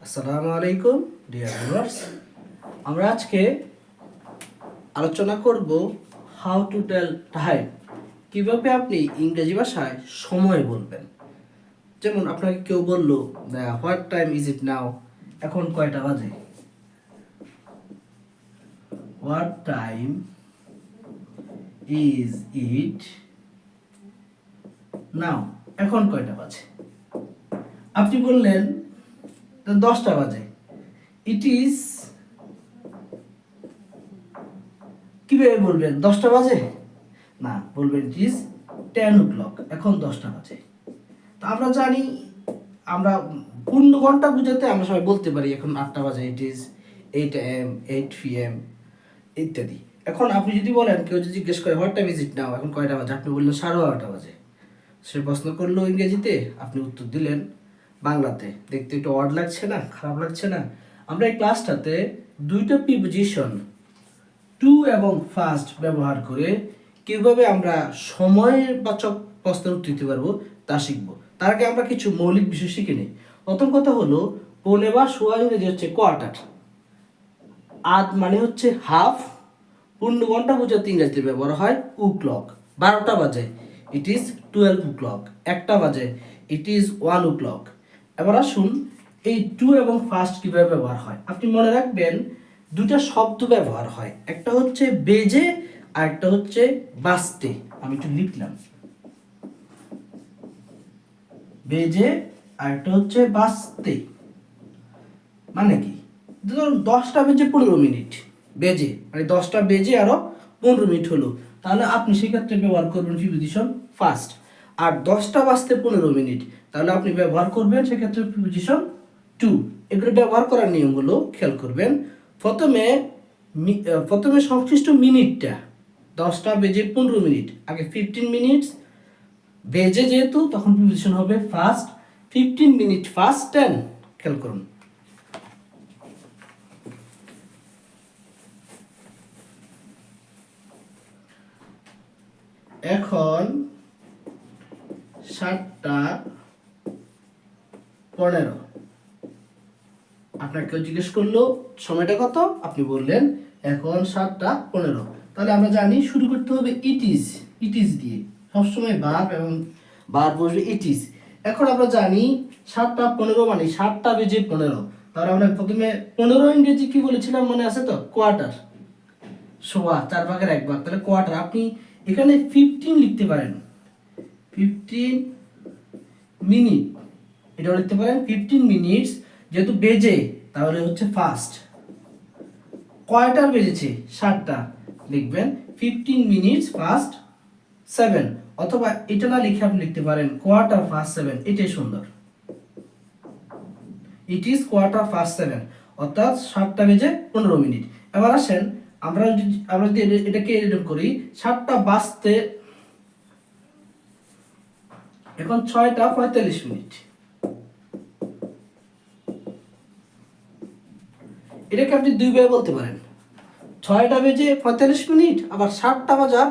আসসালামু আলাইকুম dear viewers. আমরা আজকে আলোচনা করব হাউ টু টেল টাইম, কিভাবে আপনি ইংরেজি ভাষায় সময় বলবেন। যেমন আপনাকে কেউ বলল হোয়াট টাইম ইজ ইট নাও, এখন কয়টা বাজে। হোয়াট টাইম ইজ ইট নাও, এখন কয়টা বাজে। আপনি বললেন 10টা বাজে। ইট ইজ, কিভাবে বলবেন 10টা বাজে? না, বলবেন ইট ইজ 10 o'clock, এখন 10টা বাজে। তো আমরা জানি, আমরা পূর্ণ ঘন্টা বুঝাতে আমরা সবাই বলতে পারি এখন 8টা বাজে, ইট ইজ 8 AM, 8 PM ইত্যাদি। এখন আপনি যদি বলেন, কেউ যদি জিজ্ঞেস করে হোয়াট টাইম ইজ ইট নাও, এখন কয়টা বাজে, আপনি বললেন 12:30 বাজে। সে প্রশ্ন করলো ইংরেজিতে, আপনি উত্তর দিলেন বাংলাতে। দেখতে একটু অড লাগছে না, খারাপ লাগছে না? আমরা এই ক্লাসটাতে দুইটা প্রিপোজিশন টু এবং ফাস্ট ব্যবহার করে কিভাবে আমরা সময়ের বাচক প্রশ্নের উত্তর দিতে পারবো তা শিখবো। তার আগে আমরা কিছু মৌলিক বিষয় শিখে নিই। প্রথম কথা হলো, পৌনে বা সোয়া ইংরেজি হচ্ছে কোয়ার্টার, আধ মানে হচ্ছে হাফ, পূর্ণ ঘন্টা বোঝাতে ইংরেজিতে ব্যবহার হয় ও ক্লক। 12টা বাজে, ইট ইজ 12 o'clock। 1টা বাজে, ইট ইজ 1 o'clock। এবার আসুন এই টু এবং ফাস্ট কিভাবে ব্যবহার হয়। আপনি মনে রাখবেন দুটা শব্দ ব্যবহার হয়, একটা হচ্ছে বেজে আর একটা হচ্ছে বাজতে। আমি একটু লিখলাম, বেজে আর একটা হচ্ছে বাজতে। মানে কি, ধরুন 10টা বেজে 15 মিনিট, বেজে মানে 10টা বেজে আরো 15 মিনিট হলো, তাহলে আপনি সেক্ষেত্রে ব্যবহার করবেন প্রিপোজিশন ফাস্ট। আর 10টা বাজতে 15 মিনিট, তাহলে আপনি ব্যবহার করবেন সেক্ষেত্রে প্রিপোজিশন টু। এগুলো ব্যবহার করার নিয়মগুলো খেয়াল করবেন। প্রথমে সংশ্লিষ্ট মিনিটটা, 10টা বেজে 15 মিনিট, আগে 15 মিনিটস বেজে যেহেতু, তখন প্রিপোজিশন হবে ফাস্ট। 15 মিনিট ফাস্ট 10, খেয়াল করুন। এখন 7:15। আপনার কেউ জিজ্ঞেস করলো সময়টা কত, আপনি বললেন এখন 7:15। তাহলে আমরা জানি শুরু করতে হবে ইট ইজ, ইট ইজ দিয়ে। সবসময় ভার্ব এবং ভার্ব বসবে ইট ইজ। এখন আমরা জানি 7:15 মানে 7টা বেজে 15। তাহলে আমরা প্রথমে 15 ইংরেজি কি বলেছিলাম মনে আছে তো? কোয়ার্টার, সোয়া, 4/1 তাহলে কোয়ার্টার। আপনি এখানে 15 লিখতে পারেন, 15 মিনিট, এটাও লিখতে পারেন 15 মিনিটস। যেহেতু বেজে তাহলে হচ্ছে ফাস্ট। কয়টা বেজেছে? 7টা, লিখবেন 15 মিনিটস ফাস্ট 7। অথবা এটা না লিখে আপনি লিখতে পারেন কোয়ার্টার ফাস্ট 7, এটাই সুন্দর। ইট ইজ কোয়ার্টার ফাস্ট 7, অর্থাৎ 7টা বেজে 15 মিনিট। এবার আসেন আমরা যদি এটাকে এরকম করি, 7টা বাজতে এখন 6:45। এটাকে আপনি দুইভাবে বলতে পারেন, 6টা বেজে 45 মিনিট, আবার 7টা বাজার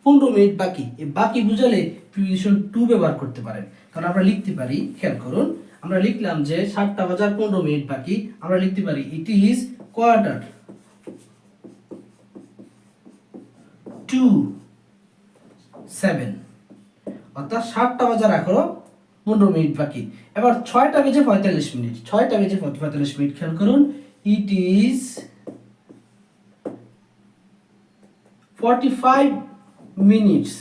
15 মিনিট বাকি। এই বাকি বুঝালে প্রিপোজিশন টু ব্যবহার করতে পারেন। কারণ আমরা লিখতে পারি, খেয়াল করুন, আমরা লিখলাম যে 7টা বাজার 15 মিনিট বাকি, আমরা লিখতে পারি ইট ইজ কোয়ার্টার টু 7, অর্থাৎ 7টা বাজার 15 মিনিট বাকি। এবার 6টা বেজে 45 মিনিট, 6টা বেজে 45 মিনিট, খেয়াল করুন, ইট ইজ 45 minutes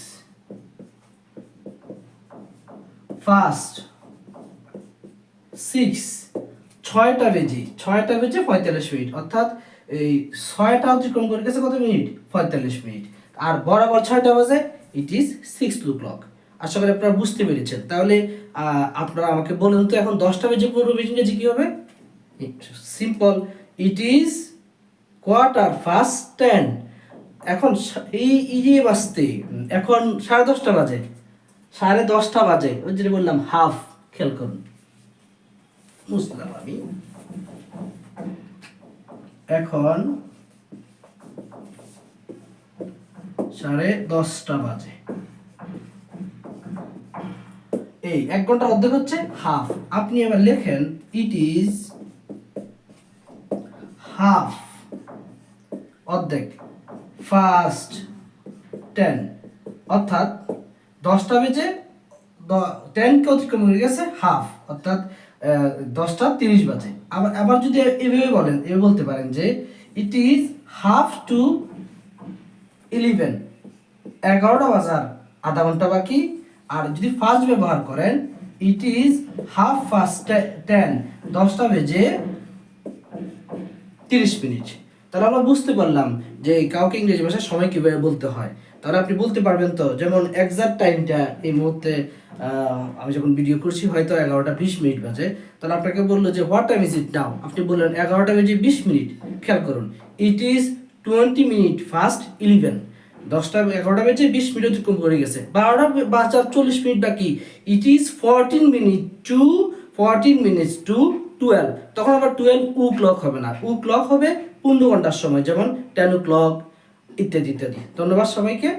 ফাস্ট 6। 6টা বেজে 45 মিনিট, অর্থাৎ এই 6টা অতিক্রম করে গেছে কত মিনিট? 45 মিনিট। আর বরাবর 6টা বাজে, ইট ইজ 6 o'clock। আশা করি আপনারা বুঝতে পেরেছেন। তাহলে আপনারা আমাকে বলুন তো, এখন 10টা বেজে 15 মিনিট কি হবে? Simple, it is quarter fast 10। এখন এই যে বাজতে, এখন 10:30 বাজে, 10:30 বাজে, ওই যে বললাম হাফ, খেয়াল করুন, বুঝলাম আমি। এখন 10:30 বাজে, এই 1 ঘন্টার অর্ধেক হচ্ছে হাফ। আপনি এবার লেখেন ইট ইজ হাফ অর্ধেক, ফার্স্ট 10 অর্থাৎ 10টা বেজে 10কে অতিক্রম হয়ে গেছে হাফ অর্থাৎ 10টা 30 বাজে। আবার যদি এভাবে বলেন, এভাবে বলতে পারেন যে ইট ইজ হাফ টু 11, 11টা বাজার আধা ঘন্টা বাকি। আর যদি ফার্স্ট ব্যবহার করেন ইট ইজ হাফ ফার্স্ট 10, 10টা বেজে 30 মিনিট। তাহলে আমরা বুঝতে পারলাম যে কাউকে ইংরেজি ভাষায় সময় কিভাবে বলতে হয়। তাহলে আপনি বলতে পারবেন তো, যেমন এক্সাক্ট টাইমটা এই মুহূর্তে আমি যখন ভিডিও করছি হয়তো 11টা 20 মিনিট বাজে, তাহলে আপনাকে বললো যে হোয়াট টাইম ইজ ইট নাও, আপনি বললেন 11টা বেজে 20 মিনিট। খেয়াল করুন, ইট ইজ 20 মিনিট ফার্স্ট 11, 11টা বেজে 20 মিনিট অতিক্রম করে গেছে, 12টা বাজার 40 মিনিট বাকি, ইট ইজ 14 মিনিটস টু 12। তখন আবার 12 ও ক্লক হবে না, ও ক্লক হবে পূর্ণ ঘন্টার সময়, যেমন 10 o'clock ইত্যাদি ইত্যাদি। ধন্যবাদ সবাইকে।